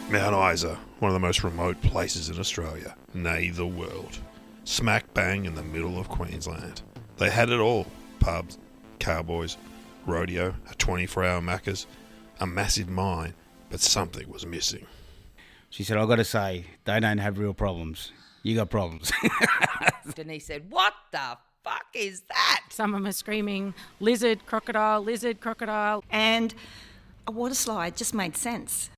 Mount Isa, one of the most remote places in Australia, nay the world. Smack bang in the middle of Queensland. They had it all. Pubs, cowboys, rodeo, a 24-hour Macca's, a massive mine, but something was missing. She said, I've got to say, they don't have real problems. You got problems. Denise said, what the fuck is that? Someone was screaming, lizard, crocodile, lizard, crocodile. And a water slide just made sense.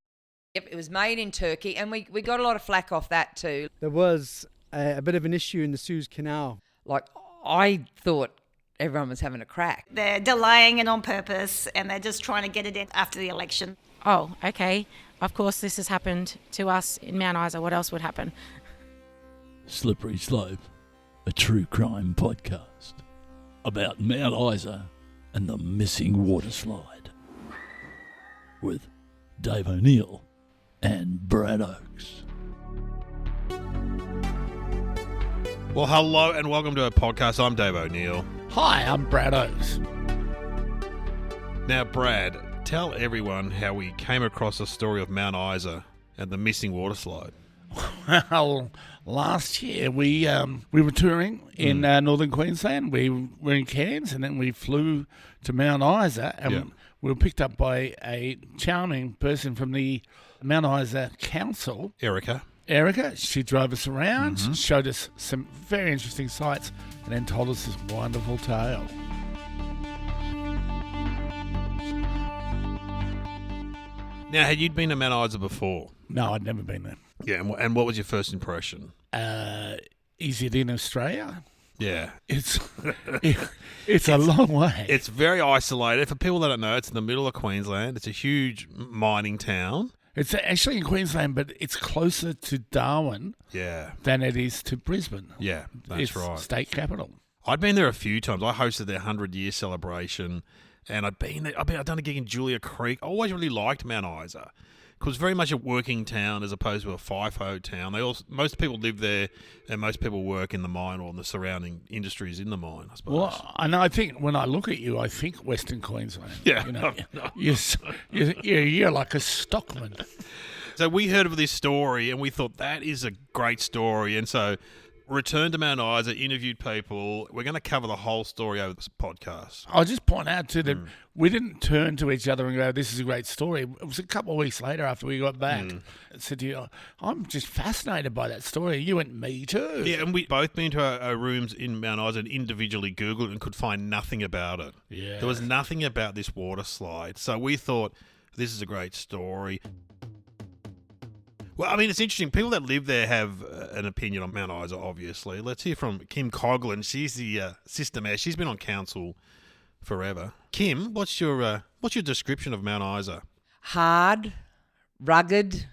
Yep, it was made in Turkey, and we got a lot of flack off that too. There was a bit of an issue in the Suez Canal. Like, I thought everyone was having a crack. They're delaying it on purpose and they're just trying to get it in after the election. Oh, okay. Of course, this has happened to us in Mount Isa. What else would happen? Slippery Slope, a true crime podcast about Mount Isa and the missing water slide. With Dave O'Neill and Brad Oakes. Well, hello and welcome to our podcast. I'm Dave O'Neill. Hi, I'm Brad Oakes. Now, Brad, tell everyone how we came across the story of Mount Isa and the missing water slide. Well, last year we were touring in northern Queensland. We were in Cairns and then we flew to Mount Isa and we were picked up by a charming person from the Mount Isa Council. Erica, she drove us around, showed us some very interesting sights, and then told us this wonderful tale. Now, had you been to Mount Isa before? No, I'd never been there. Yeah, and what was your first impression? Is it in Australia? Yeah. It's a long way. It's very isolated. For people that don't know, it's in the middle of Queensland. It's a huge mining town. It's actually in Queensland, but it's closer to Darwin than it is to Brisbane. Yeah, that's it's right. State capital. I'd been there a few times. I hosted their 100-year celebration, and I've done a gig in Julia Creek. I always really liked Mount Isa because it's very much a working town as opposed to a FIFO town. Most people live there, and most people work in the mine or in the surrounding industries in the mine, I suppose. Well, and I think when I look at you, I think Western Queensland. Yeah. You know, you're like a stockman. So we heard of this story, and we thought that is a great story, and so returned to Mount Isa, interviewed people. We're going to cover the whole story over this podcast. I'll just point out too that we didn't turn to each other and go, this is a great story. It was a couple of weeks later after we got back. I said to you, I'm just fascinated by that story. You went, me too. Yeah, and we both been to our rooms in Mount Isa and individually Googled and could find nothing about it. Yeah. There was nothing about this water slide. So we thought, this is a great story. Well, I mean, it's interesting. People that live there have an opinion on Mount Isa, obviously. Let's hear from Kim Coghlan. She's the sister mayor. She's been on council forever. Kim, what's your description of Mount Isa? Hard, rugged,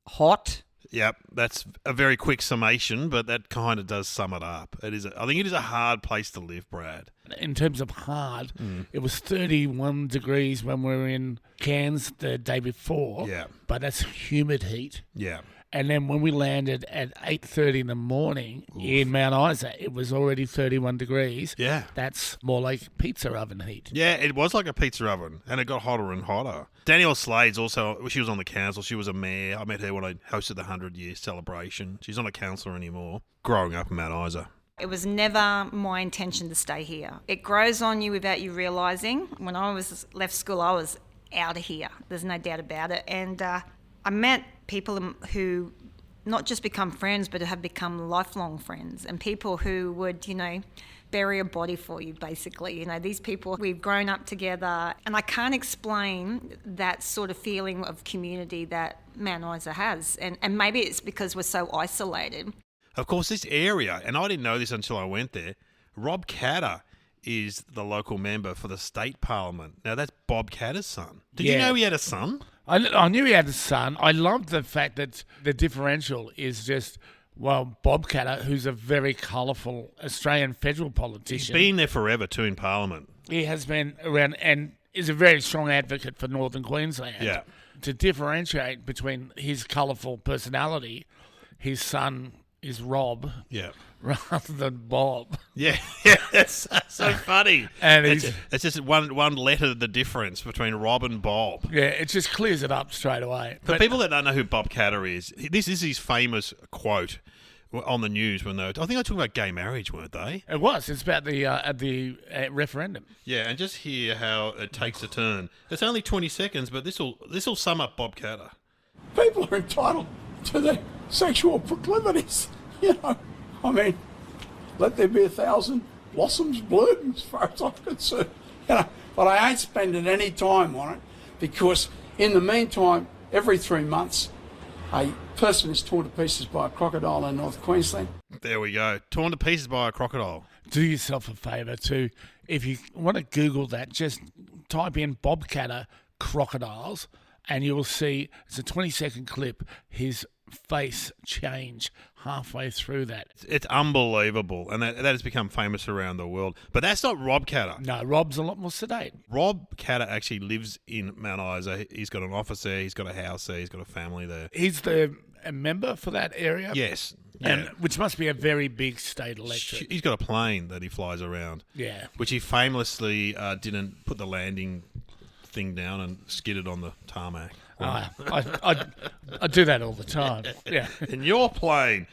hot. Yep, that's a very quick summation, but that kind of does sum it up. I think it is a hard place to live, Brad. In terms of hard, it was 31 degrees when we were in Cairns the day before. Yeah. But that's humid heat. Yeah. And then when we landed at 8:30 in the morning in Mount Isa, it was already 31 degrees. Yeah. That's more like pizza oven heat. Yeah, it was like a pizza oven, and it got hotter and hotter. Danielle Slade's also, she was on the council. She was a mayor. I met her when I hosted the 100-year celebration. She's not a councillor anymore, growing up in Mount Isa. It was never my intention to stay here. It grows on you without you realising. When I left school, I was out of here. There's no doubt about it. And I met people who not just become friends, but have become lifelong friends, and people who would, bury a body for you, basically. These people, we've grown up together, and I can't explain that sort of feeling of community that Mount Isa has. And maybe it's because we're so isolated. Of course, this area, and I didn't know this until I went there, Rob Katter is the local member for the state parliament. Now, that's Bob Katter's son. Did you know he had a son? I knew he had a son. I loved the fact that the differential is just, Bob Katter, who's a very colourful Australian federal politician. He's been there forever too in Parliament. He has been around and is a very strong advocate for Northern Queensland. Yeah. To differentiate between his colourful personality, his son is Rob rather than Bob. Yeah, that's so funny. And it's just one letter the difference between Rob and Bob. Yeah, it just clears it up straight away. For people that don't know who Bob Catter is, this is his famous quote on the news when I think they were talking about gay marriage, weren't they? It was. It's about the referendum. Yeah, and just hear how it takes a turn. It's only 20 seconds, but this will sum up Bob Catter. People are entitled to their sexual proclivities. I mean, let there be 1,000 blossoms bloom as far as I'm concerned. But I ain't spending any time on it because in the meantime, every 3 months, a person is torn to pieces by a crocodile in North Queensland. There we go. Torn to pieces by a crocodile. Do yourself a favour too. If you want to Google that, just type in Bob Catter crocodiles and you will see it's a 20-second clip. His face change halfway through that. It's unbelievable, and that has become famous around the world. But that's not Rob Catter. No, Rob's a lot more sedate. Rob Catter actually lives in Mount Isa. He's got an office there. He's got a house there. He's got a family there. He's a member for that area? Yes. And Yeah. which must be a very big state electorate. He's got a plane that he flies around. Yeah. Which he famously didn't put the landing thing down and skidded on the tarmac. I do that all the time. Yeah. In your plane.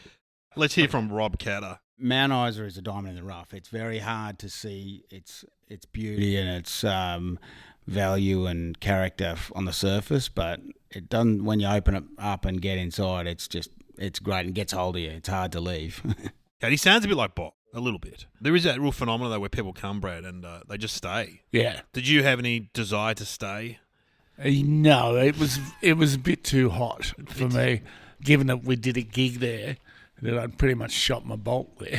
Let's hear from Rob Catter. Mount Isa is a diamond in the rough. It's very hard to see its beauty and its value and character on the surface, but it doesn't. When you open it up and get inside, it's great and gets hold of you. It's hard to leave. And he sounds a bit like Bob, a little bit. There is that real phenomenon though where people come, Brad, and they just stay. Yeah. Did you have any desire to stay? No, it was a bit too hot for me, given that we did a gig there. That I'd pretty much shot my bolt there.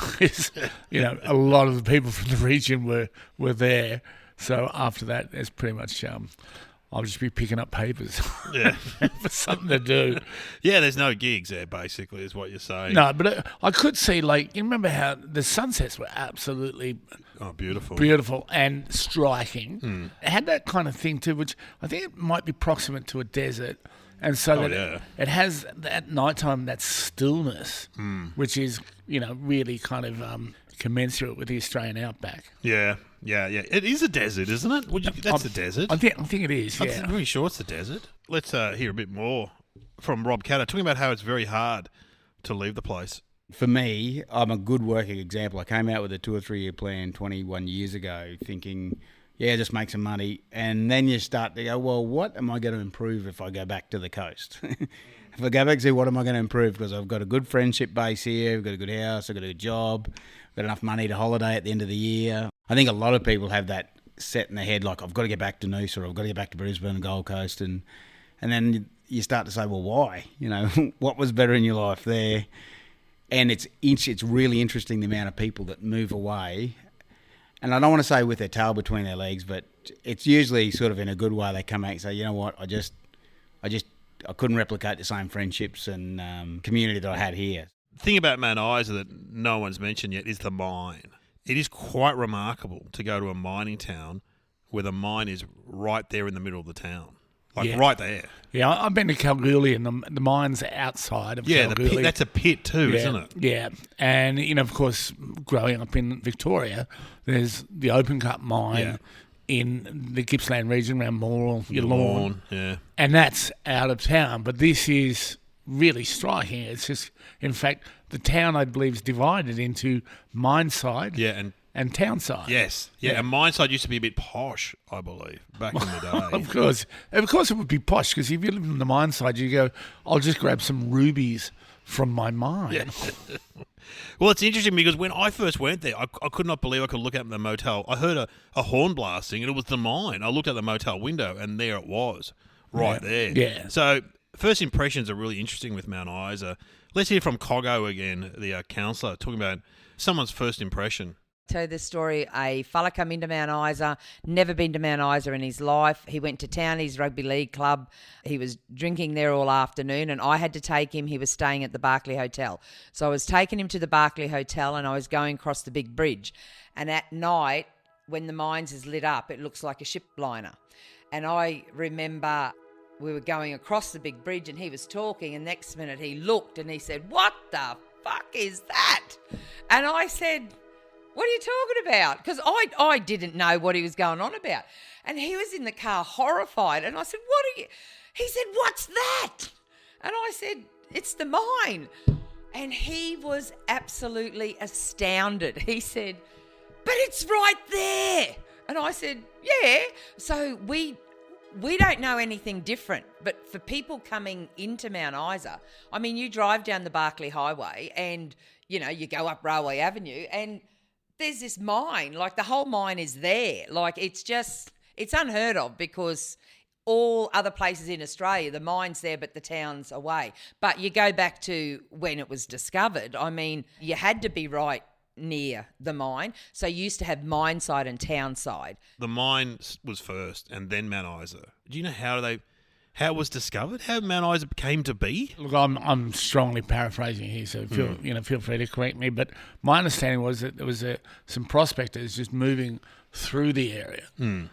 A lot of the people from the region were there. So after that, it's pretty much I'll just be picking up papers. Yeah. For something to do. Yeah, there's no gigs there, basically, is what you're saying. No, but I could see, you remember how the sunsets were absolutely beautiful and striking. It had that kind of thing too, which I think it might be proximate to a desert. And so it has that nighttime, that stillness, which is, really kind of commensurate with the Australian outback. Yeah. It is a desert, isn't it? That's the desert. I think it is, yeah. I'm pretty sure it's the desert. Let's hear a bit more from Rob Catter, talking about how it's very hard to leave the place. For me, I'm a good working example. I came out with a 2 or 3 year plan 21 years ago thinking, just make some money. And then you start to go, well, what am I going to improve if I go back to the coast? If I go back to what am I going to improve? Because I've got a good friendship base here, I've got a good house, I've got a good job, I've got enough money to holiday at the end of the year. I think a lot of people have that set in their head, like I've got to get back to Noosa or I've got to get back to Brisbane and Gold Coast. And then you start to say, well, why? What was better in your life there? And it's really interesting the amount of people that move away. And I don't want to say with their tail between their legs, but it's usually sort of in a good way. They come out and say, you know what, I couldn't replicate the same friendships and community that I had here. The thing about Mount Isa that no one's mentioned yet is the mine. It is quite remarkable to go to a mining town where the mine is right there in the middle of the town. Right there. Yeah, I've been to Kalgoorlie and the mine's outside of Kalgoorlie. Yeah, that's a pit too, isn't it? Yeah, and of course, growing up in Victoria, there's the open cut mine in the Gippsland region around Morwell, Lawn. Yeah. And that's out of town, but this is really striking. It's just, in fact, the town, I believe, is divided into mine side and town side. Yes. Yeah, and mine side used to be a bit posh, I believe, back in the day. Of course it would be posh, because if you live in the mine side, you go, I'll just grab some rubies from my mine. Yeah. Well, it's interesting because when I first went there, I could not believe I could look out in the motel. I heard a horn blasting, and it was the mine. I looked out the motel window, and there it was, right there. Yeah. So first impressions are really interesting with Mount Isa. Let's hear from Cogho again, the counsellor, talking about someone's first impression. Tell you this story. A fella come into Mount Isa, never been to Mount Isa in his life. He went to town, his rugby league club. He was drinking there all afternoon, and I had to take him. He was staying at the Barclay Hotel. So I was taking him to the Barclay Hotel, and I was going across the big bridge. And at night, when the mines is lit up, it looks like a ship liner. And I remember we were going across the big bridge, and he was talking, and next minute he looked and he said, "What the fuck is that?" And I said, What are you talking about? Because I didn't know what he was going on about. And he was in the car horrified. And I said, what are you? He said, what's that? And I said, it's the mine. And he was absolutely astounded. He said, but it's right there. And I said, yeah. So we don't know anything different. But for people coming into Mount Isa, I mean, you drive down the Barkly Highway and, you know, you go up Railway Avenue and there's this mine. Like, the whole mine is there. Like, it's unheard of, because all other places in Australia, the mine's there, but the town's away. But you go back to when it was discovered, I mean, you had to be right near the mine. So you used to have mine side and town side. The mine was first and then Mount Isa. Do you know how it was discovered? How Mount Isa came to be? Look, I'm strongly paraphrasing here, so feel free to correct me. But my understanding was that there was some prospectors just moving through the area.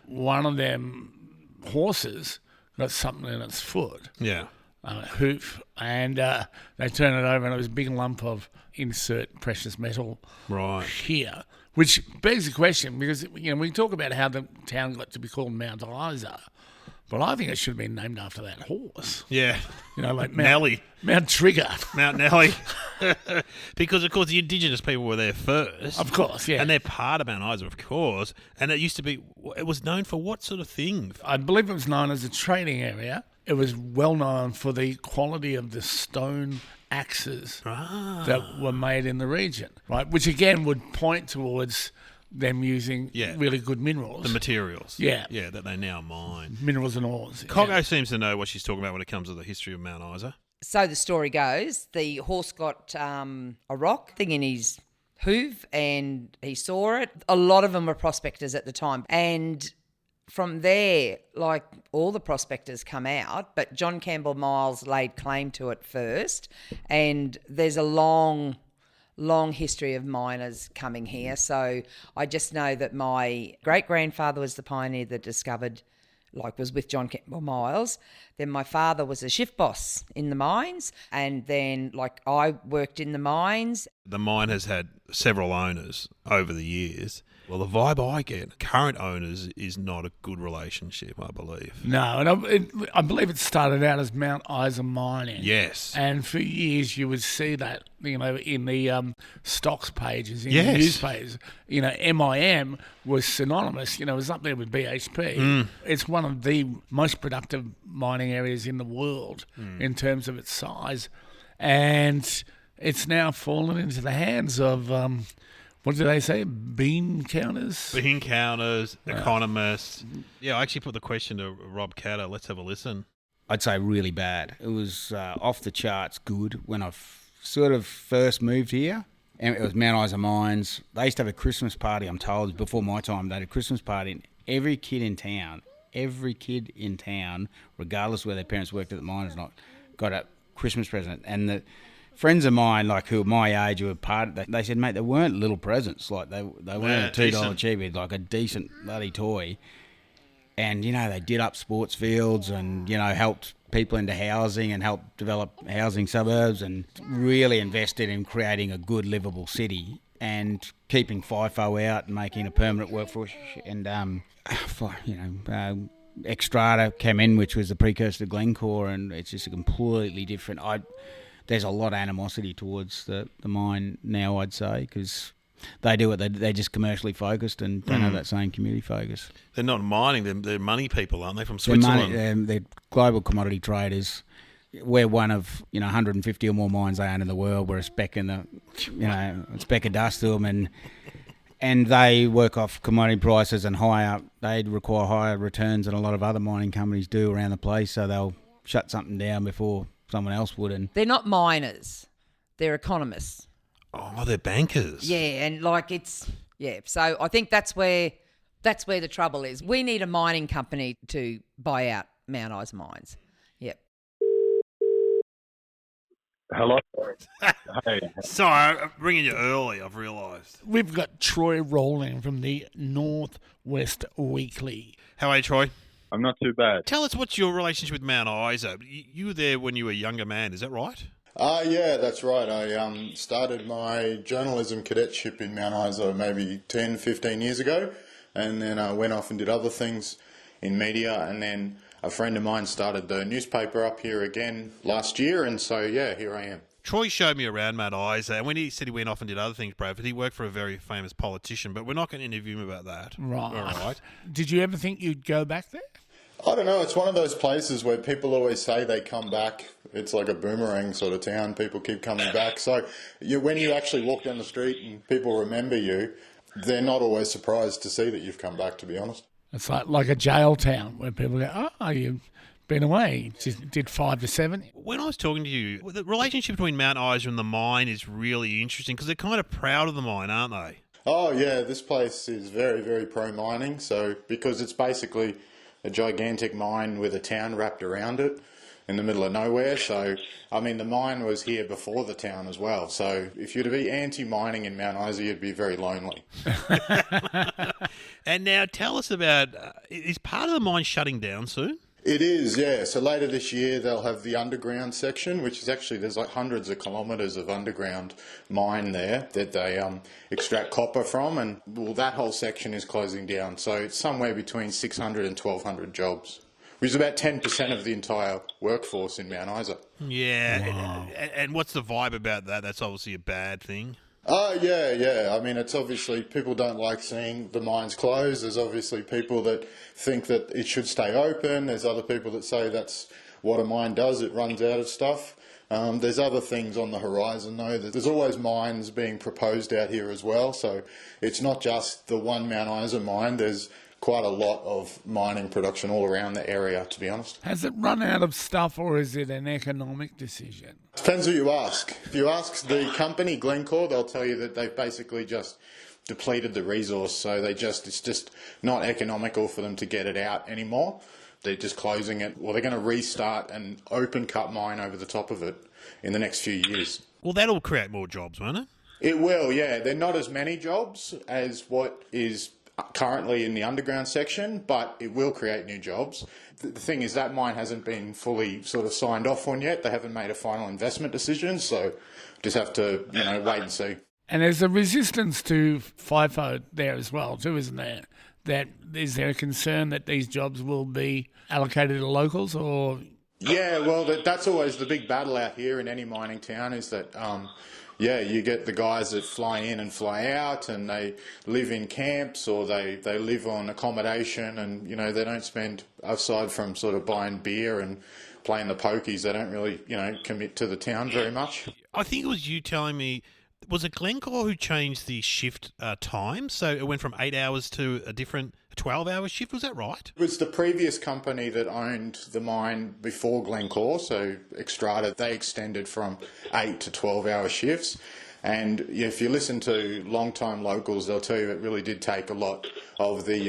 One of them horses got something in its foot. Yeah. Hoof, and they turned it over, and it was a big lump of insert precious metal here, which begs the question, because we talk about how the town got to be called Mount Isa, but I think it should have been named after that horse. Yeah. Like Nelly. Mount Trigger. Mount Nelly. Because, of course, the Indigenous people were there first. Of course, yeah. And they're part of Mount Isa, of course. And it was known for what sort of thing? I believe it was known as a trading area. It was well known for the quality of the stone axes that were made in the region, right? Which again would point towards them using really good minerals. The materials. Yeah. Yeah, that they now mine. Minerals and ores. Cogho seems to know what she's talking about when it comes to the history of Mount Isa. So the story goes, the horse got a rock thing in his hoof and he saw it. A lot of them were prospectors at the time. And from there, like, all the prospectors come out, but John Campbell Miles laid claim to it first. And there's a long history of miners coming here. So I just know that my great-grandfather was the pioneer that discovered, was with John Campbell Miles. Then my father was a shift boss in the mines. And then, I worked in the mines. The mine has had several owners over the years. Well, the vibe I get, current owners, is not a good relationship, I believe. No, and I believe it started out as Mount Isa Mining. Yes. And for years you would see that, in the stocks pages, in the news pages. MIM was synonymous, it was up there with BHP. It's one of the most productive mining areas in the world in terms of its size. And it's now fallen into the hands of... what did they say? Bean counters? Bean counters, economists. Yeah, I actually put the question to Rob Catter. Let's have a listen. I'd say really bad. It was off the charts good when I sort of first moved here. And it was Mount Isa Mines. They used to have a Christmas party, I'm told, before my time. They had a Christmas party, and every kid in town, regardless of whether their parents worked at the mine or not, got a Christmas present. And the friends of mine, who were my age, who were part, they said, mate, they weren't little presents. They weren't a $2 chibi, like a decent bloody toy. And, they did up sports fields and, helped people into housing and helped develop housing suburbs and really invested in creating a good, livable city and keeping FIFO out and making a permanent workforce. And, Extrata came in, which was the precursor to Glencore, and it's just a completely different... There's a lot of animosity towards the mine now, I'd say, because they do it. They're just commercially focused and don't have that same community focus. They're not mining. They're money people, aren't they, from Switzerland? They're global commodity traders. We're one of 150 or more mines they own in the world. We're a speck in the, a speck of dust to them, and they work off commodity prices and they require higher returns than a lot of other mining companies do around the place. So they'll shut something down before someone else would. And they're not miners, they're economists. Oh, they're bankers. Yeah, and so I think that's where the trouble is. We need a mining company to buy out Mount Isa Mines. Yep. Hello. Hey. Sorry, I'm ringing you early, I've realised. We've got Troy Rowling from the Northwest Weekly. How are you, Troy? I'm not too bad. Tell us, what's your relationship with Mount Isa? You were there when you were a younger man, is that right? Yeah, that's right. I started my journalism cadetship in Mount Isa maybe 10, 15 years ago, and then I went off and did other things in media, and then a friend of mine started the newspaper up here again last year, and so, yeah, here I am. Troy showed me around Mount Isa, and when he said he went off and did other things, Bradford, he worked for a very famous politician, but we're not going to interview him about that. Right. All right. Did you ever think you'd go back there? I don't know, it's one of those places where people always say they come back. It's like a boomerang sort of town. People keep coming back. So when you actually walk down the street and people remember you, they're not always surprised to see that you've come back, to be honest. It's like a jail town where people go, oh, you've been away. Just did 5 to 7. When I was talking to you, the relationship between Mount Isa and the mine is really interesting because they're kind of proud of the mine, aren't they? Oh, yeah, this place is very, very pro-mining. So because it's basically a gigantic mine with a town wrapped around it in the middle of nowhere. So, I mean, the mine was here before the town as well. So if you're to be anti-mining in Mount Isa, you'd be very lonely. And now tell us about, is part of the mine shutting down soon? It is, yeah. So later this year, they'll have the underground section, which is actually, there's like hundreds of kilometres of underground mine there that they extract copper from. And, well, that whole section is closing down. So it's somewhere between 600 and 1,200 jobs, which is about 10% of the entire workforce in Mount Isa. Yeah. Wow. And what's the vibe about that? That's obviously a bad thing. Oh, yeah. I mean, it's obviously, people don't like seeing the mines close. There's obviously people that think that it should stay open. There's other people that say that's what a mine does. It runs out of stuff. There's other things on the horizon, though. There's always mines being proposed out here as well. So it's not just the one Mount Isa mine. There's quite a lot of mining production all around the area, to be honest. Has it run out of stuff, or is it an economic decision? Depends who you ask. If you ask the company, Glencore, they'll tell you that they've basically just depleted the resource, so it's just not economical for them to get it out anymore. They're just closing it. Well, they're going to restart an open cut mine over the top of it in the next few years. Well, that'll create more jobs, won't it? It will, yeah. They're not as many jobs as what is currently in the underground section, but it will create new jobs. The thing is, that mine hasn't been fully sort of signed off on yet. They haven't made a final investment decision, so just have to, wait and see. And there's a resistance to FIFO there as well, too, isn't there? Is there a concern that these jobs will be allocated to locals, or? Yeah, well, that's always the big battle out here in any mining town is that, you get the guys that fly in and fly out, and they live in camps, or they live on accommodation, and, they don't spend, aside from sort of buying beer and playing the pokies, they don't really, commit to the town very much. I think it was you telling me, was it Glencore who changed the shift time? So it went from 8 hours to a different 12-hour shift, was that right? It was the previous company that owned the mine before Glencore, so Xstrata, they extended from 8 to 12-hour shifts. And if you listen to long-time locals, they'll tell you it really did take a lot of the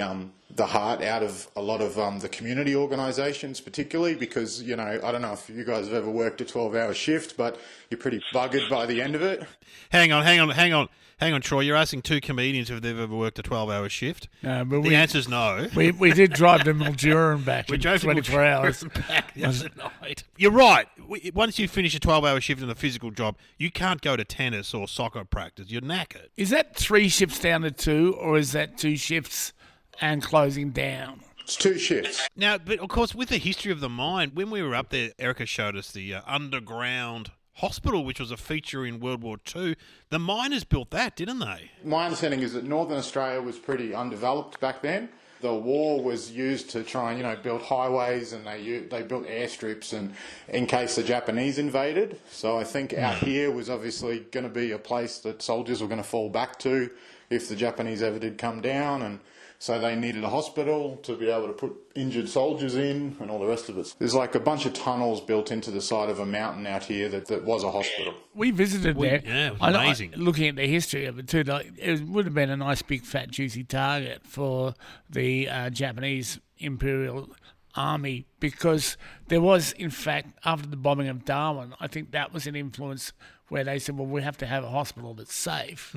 heart out of a lot of the community organisations, particularly because, I don't know if you guys have ever worked a 12-hour shift, but you're pretty buggered by the end of it. Hang on, Troy. You're asking two comedians if they've ever worked a 12-hour shift. No, but the answer's no. We did drive to Mildura and back in 24 hours. Back the other night. You're right. Once you finish a 12-hour shift in a physical job, you can't go to tennis or soccer practice. You're knackered. Is that 3 shifts down to 2, or is that 2 shifts and closing down? It's 2 shifts. Now, but of course, with the history of the mine, when we were up there, Erica showed us the underground hospital, which was a feature in World War II. The miners built that, didn't they? My understanding is that Northern Australia was pretty undeveloped back then. The war was used to try and, build highways, and they built airstrips and in case the Japanese invaded. So I think out here was obviously going to be a place that soldiers were going to fall back to if the Japanese ever did come down, and so they needed a hospital to be able to put injured soldiers in and all the rest of it. There's like a bunch of tunnels built into the side of a mountain out here that was a hospital. We visited there. Yeah, it was amazing. Looking at the history of it too, it would have been a nice big fat juicy target for the Japanese Imperial Army, because there was, in fact, after the bombing of Darwin, I think that was an influence where they said, well, we have to have a hospital that's safe.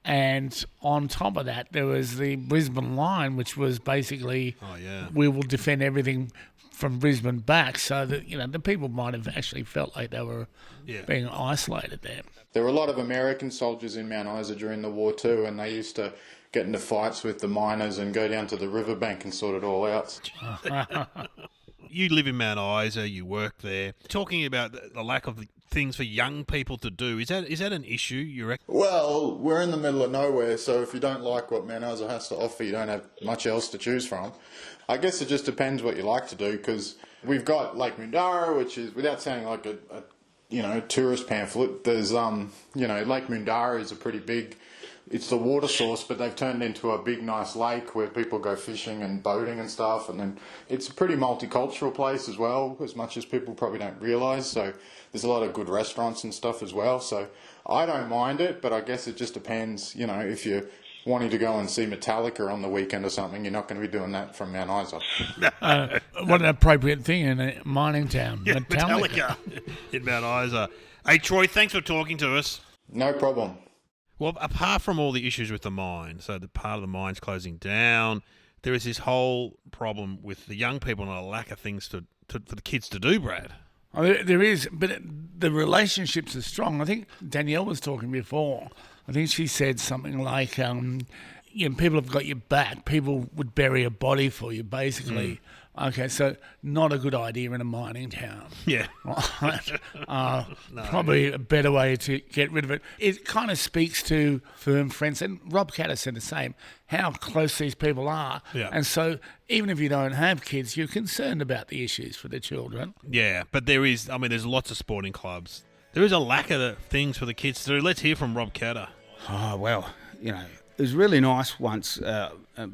And on top of that, there was the Brisbane line, which was basically, we will defend everything from Brisbane back, so that the people might have actually felt like they were Yeah. being isolated there. There were a lot of American soldiers in Mount Isa during the war too, and they used to get into fights with the miners and go down to the riverbank and sort it all out. You live in Mount Isa, you work there. Talking about the lack of things for young people to do, is that an issue, you reckon? Well, we're in the middle of nowhere, so if you don't like what Mount Isa has to offer, you don't have much else to choose from. I guess it just depends what you like to do, because we've got Lake Mundara, which is, without sounding like a tourist pamphlet, there's Lake Mundara is a pretty big, it's the water source, but they've turned into a big nice lake where people go fishing and boating and stuff, and then it's a pretty multicultural place as well, as much as people probably don't realise, so there's a lot of good restaurants and stuff as well, so I don't mind it, but I guess it just depends, if you're wanting to go and see Metallica on the weekend or something, you're not going to be doing that from Mount Isa. What an appropriate thing in a mining town. Yeah, Metallica in Mount Isa. Hey, Troy, thanks for talking to us. No problem. Well, apart from all the issues with the mine, so the part of the mine's closing down, there is this whole problem with the young people and a lack of things for the kids to do, Brad. Oh, there is, but the relationships are strong. I think Danielle was talking before. I think she said something like, people have got your back. People would bury a body for you, basically. Okay, so not a good idea in a mining town. Yeah. Probably a better way to get rid of it. It kind of speaks to firm friends, and Rob Catter said the same, how close these people are. Yeah. And so even if you don't have kids, you're concerned about the issues for the children. Yeah, but there's lots of sporting clubs. There is a lack of things for the kids to do. Let's hear from Rob Catter. Oh, well, it was really nice once a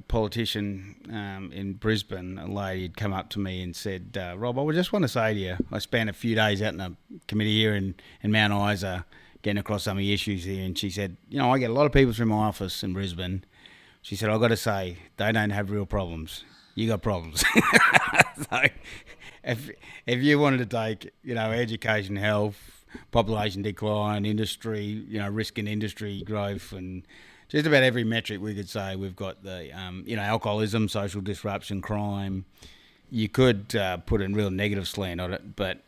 politician in Brisbane, a lady, had come up to me and said, Rob, I just want to say to you, I spent a few days out in a committee here in Mount Isa getting across some of the issues here, and she said, I get a lot of people through my office in Brisbane. She said, I've got to say, they don't have real problems. You got problems. So if you wanted to take, education, health, population decline, industry, risk in industry growth, and just about every metric we could say, we've got the, alcoholism, social disruption, crime. You could put a real negative slant on it, but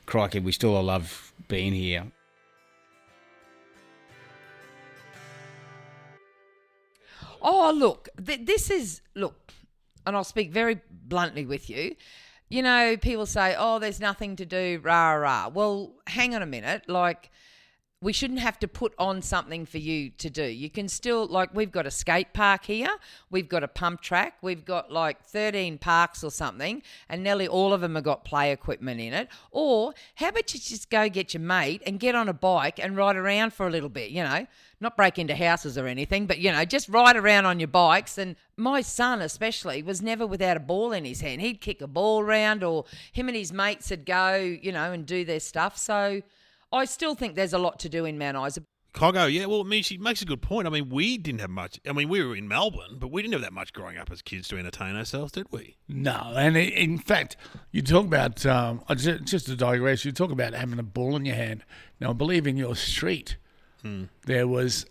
crikey, we still all love being here. Oh, look, and I'll speak very bluntly with you. People say, oh, there's nothing to do, rah, rah. Well, hang on a minute. We shouldn't have to put on something for you to do. You can still, we've got a skate park here. We've got a pump track. We've got 13 parks or something, and nearly all of them have got play equipment in it. Or how about you just go get your mate and get on a bike and ride around for a little bit, not break into houses or anything, but, just ride around on your bikes. And my son especially was never without a ball in his hand. He'd kick a ball around, or him and his mates would go, and do their stuff. So I still think there's a lot to do in Mount Isa. Cogho, yeah, well, she makes a good point. We didn't have much. We were in Melbourne, but we didn't have that much growing up as kids to entertain ourselves, did we? No, and in fact, you talk about, just to digress, you talk about having a ball in your hand. Now, I believe in your street, there was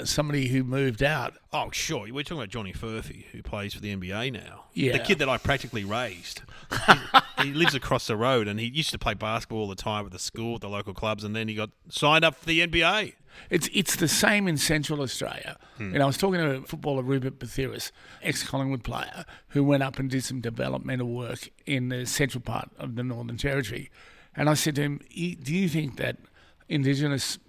somebody who moved out. Oh, sure. We're talking about Johnny Furphy, who plays for the NBA now. Yeah. The kid that I practically raised. He lives across the road, and he used to play basketball all the time at the school, at the local clubs, and then he got signed up for the NBA. It's the same in Central Australia. I was talking to footballer Rupert Bathiris, ex-Collingwood player, who went up and did some developmental work in the central part of the Northern Territory. And I said to him, do you think that Indigenous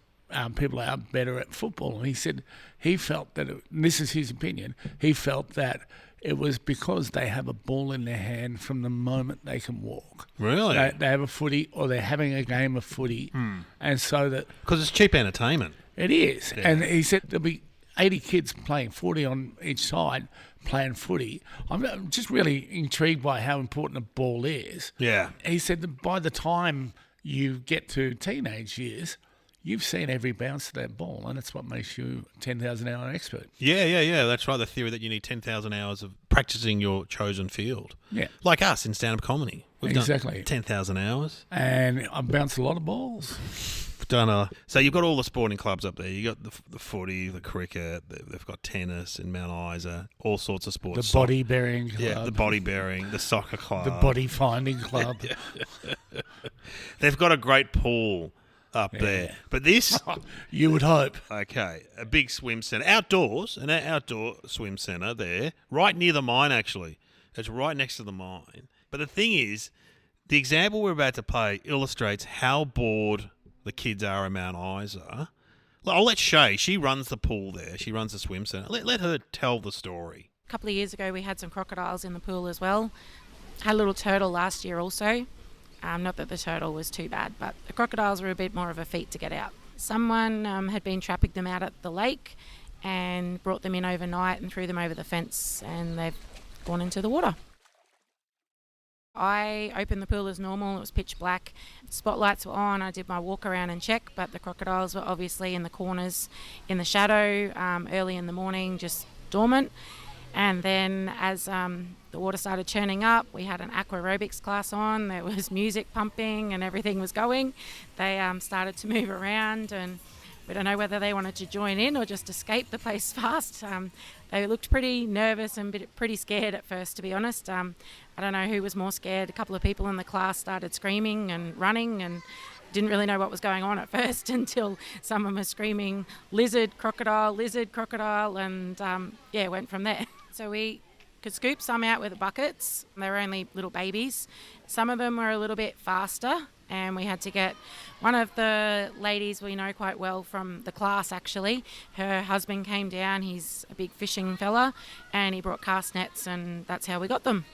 people are better at football? And he said he felt that, and this is his opinion, he felt that it was because they have a ball in their hand from the moment they can walk. Really? They have a footy, or they're having a game of footy. And so that... Because it's cheap entertainment. It is. Yeah. And he said there'll be 80 kids playing, 40 on each side, playing footy. I'm just really intrigued by how important a ball is. Yeah. He said that by the time you get to teenage years, you've seen every bounce of that ball, and it's what makes you a 10,000-hour expert. Yeah. That's right. The theory that you need 10,000 hours of practicing your chosen field. Yeah. Like us in stand-up comedy. We've Exactly. done 10,000 hours. And I've bounced a lot of balls. Stunner. So you've got all the sporting clubs up there. You got the footy, the cricket. They've got tennis in Mount Isa. All sorts of sports. The body bearing club. Yeah, the body bearing, the soccer club, the body finding club. They've got a great pool up there. But this, you would hope. Okay, a big swim centre, outdoors, an outdoor swim centre there, right near the mine. Actually, it's right next to the mine. But the thing is, the example we're about to play illustrates how bored the kids are in Mount Isa. I'll let Shae. She runs the pool there. She runs the swim centre. Let her tell the story. A couple of years ago, we had some crocodiles in the pool as well. Had a little turtle last year also. Not that the turtle was too bad, but the crocodiles were a bit more of a feat to get out. Someone had been trapping them out at the lake and brought them in overnight and threw them over the fence, and they've gone into the water. I opened the pool as normal. It was pitch black. Spotlights were on. I did my walk around and check, but the crocodiles were obviously in the corners in the shadow early in the morning, just dormant. And then as the water started churning up, we had an aqua aerobics class on. There was music pumping and everything was going. They started to move around, and we don't know whether they wanted to join in or just escape the place fast. They looked pretty nervous and pretty scared at first, to be honest. I don't know who was more scared. A couple of people in the class started screaming and running and didn't really know what was going on at first until someone was screaming lizard, crocodile, and went from there. So we could scoop some out with the buckets. They were only little babies. Some of them were a little bit faster, and we had to get one of the ladies we know quite well from the class, actually. Her husband came down. He's a big fishing fella, and he brought cast nets, and that's how we got them.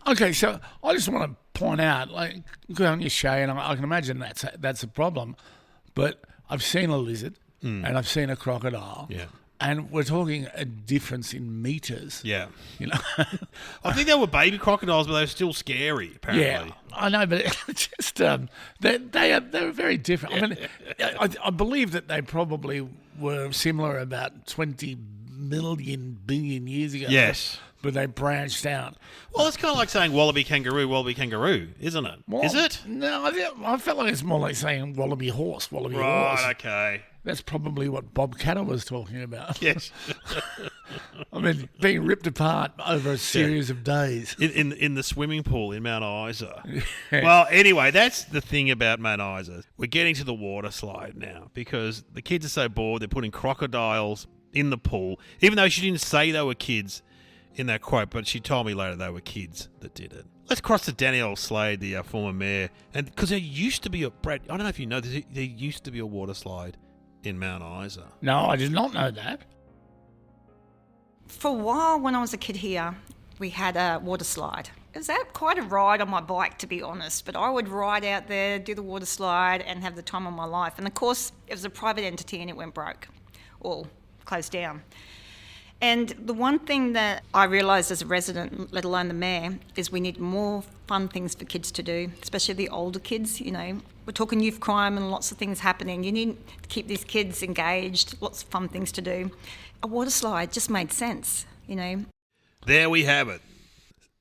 Okay, so I just want to point out, like, good on you, Shae, and I can imagine that's a problem. But I've seen a lizard and I've seen a crocodile. Yeah. And we're talking a difference in metres. Yeah. You know? I think they were baby crocodiles, but they were still scary, apparently. Yeah, I know, but it's just they're very different. I mean, I believe that they probably were similar about 20 billion years ago. Yes. But they branched out. Well, it's kind of like saying wallaby kangaroo, isn't it? Well, is it? No, I felt like it's more like saying wallaby horse. Right, okay. That's probably what Bob Catter was talking about. Yes. I mean, being ripped apart over a series of days. In the swimming pool in Mount Isa. Well, anyway, that's the thing about Mount Isa. We're getting to the water slide now because the kids are so bored, they're putting crocodiles in the pool, even though she didn't say they were kids in that quote, but she told me later they were kids that did it. Let's cross to Danielle Slade, the former mayor, and because there used to be Brad, I don't know if you know this, there used to be a water slide in Mount Isa. No, I did not know that. For a while, when I was a kid here, we had a water slide. It was quite a ride on my bike, to be honest, but I would ride out there, do the water slide, and have the time of my life. And of course, it was a private entity and it went broke or closed down. And the one thing that I realised as a resident, let alone the mayor, is we need more fun things for kids to do, especially the older kids. You know, we're talking youth crime and lots of things happening. You need to keep these kids engaged, lots of fun things to do. A water slide just made sense, you know. There we have it.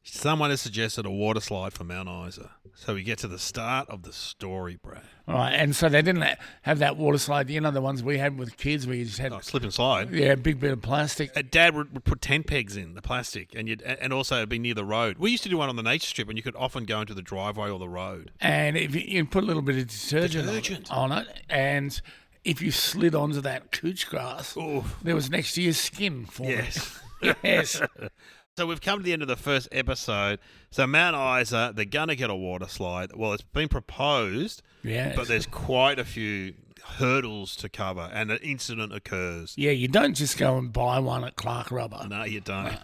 Someone has suggested a water slide for Mount Isa. So we get to the start of the story, Brad. All right, and so they didn't have that water slide, you know, the ones we had with kids where you just had... slip and slide. Yeah, a big bit of plastic. Dad would put tent pegs in the plastic, and also it'd be near the road. We used to do one on the nature strip, and you could often go into the driveway or the road. And if you put a little bit of detergent on it, and if you slid onto that couch grass, there was next year's skin forming. Yes. Yes. So we've come to the end of the first episode. So Mount Isa, they're going to get a water slide. Well, it's been proposed, but there's quite a few hurdles to cover, and an incident occurs. Yeah, you don't just go and buy one at Clark Rubber. No, you don't.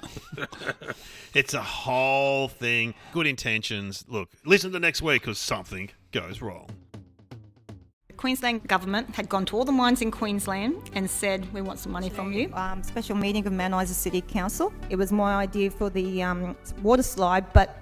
It's a whole thing. Good intentions. Look, listen to next week because something goes wrong. The Queensland government had gone to all the mines in Queensland and said, we want some money from you. Special meeting of Mount Isa City Council. It was my idea for the water slide, but